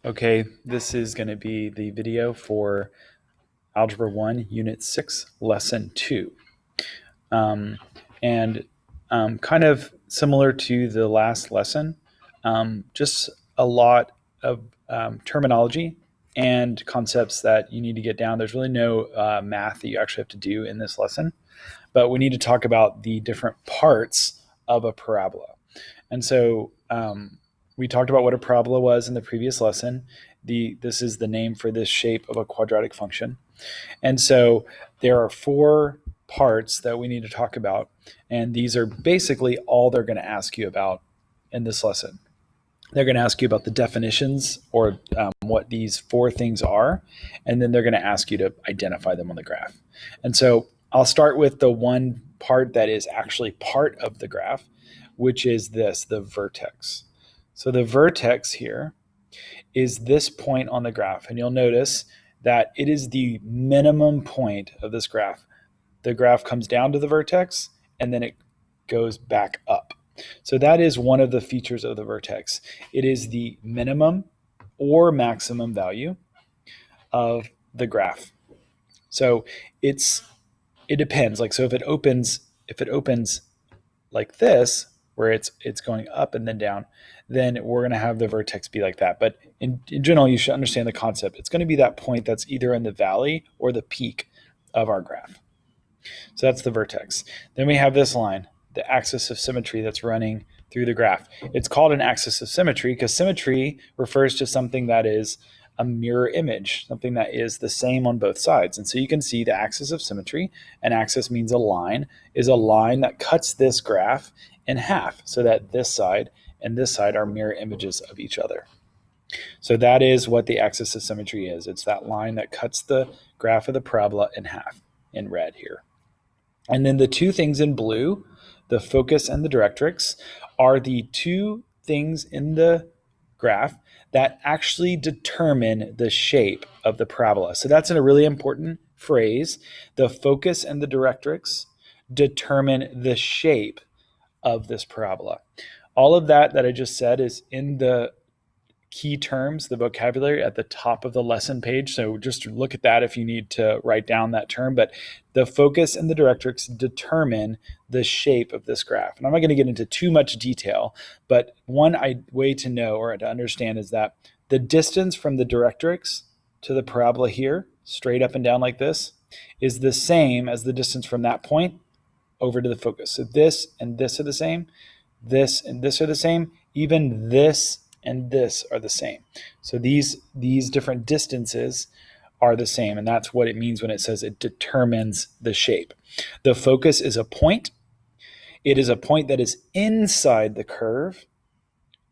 Okay, this is going to be the video for Algebra 1, Unit 6, Lesson 2. Um, and kind of similar to the last lesson, just a lot of terminology and concepts that you need to get down. There's really no math that you actually have to do in this lesson, but we need to talk about the different parts of a parabola. And so we talked about what a parabola was in the previous lesson. This is the name for this shape of a quadratic function. And so there are four parts that we need to talk about. And these are basically all they're going to ask you about in this lesson. They're going to ask you about the definitions or what these four things are. And then they're going to ask you to identify them on the graph. And so I'll start with the one part that is actually part of the graph, which is this, the vertex. So the vertex here is this point on the graph. And you'll notice that it is the minimum point of this graph. The graph comes down to the vertex and then it goes back up. So that is one of the features of the vertex. It is the minimum or maximum value of the graph. So it depends. Like, so if it opens like this, where it's going up and then down, then we're going to have the vertex be like that. But in general, you should understand the concept. It's going to be that point that's either in the valley or the peak of our graph. So that's the vertex. Then we have this line, the axis of symmetry that's running through the graph. It's called an axis of symmetry because symmetry refers to something that is a mirror image, something that is the same on both sides. And so you can see the axis of symmetry, an axis means a line, is a line that cuts this graph in half so that this side and this side are mirror images of each other. So that is what the axis of symmetry is. It's that line that cuts the graph of the parabola in half, in red here. And then the two things in blue, the focus and the directrix, are the two things in the graph that actually determine the shape of the parabola. So that's a really important phrase. The focus and the directrix determine the shape of this parabola. All of that I just said is in the key terms, the vocabulary at the top of the lesson page. So just look at that if you need to write down that term. But the focus and the directrix determine the shape of this graph. And I'm not going to get into too much detail, but one way to know or to understand is that the distance from the directrix to the parabola here, straight up and down like this, is the same as the distance from that point over to the focus. So this and this are the same. This and this are the same. Even this and this are the same. So these different distances are the same, and that's what it means when it says it determines the shape. The focus is a point. It is a point that is inside the curve.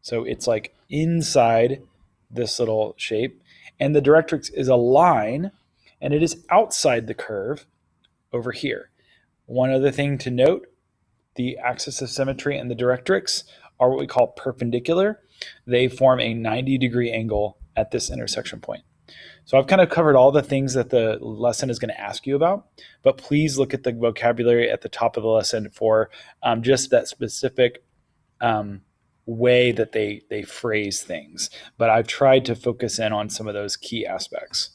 So it's like inside this little shape. And the directrix is a line, and it is outside the curve over here. One other thing to note, the axis of symmetry and the directrix are what we call perpendicular. They form a 90-degree angle at this intersection point. So I've kind of covered all the things that the lesson is going to ask you about, but please look at the vocabulary at the top of the lesson for just that specific way that they phrase things. But I've tried to focus in on some of those key aspects.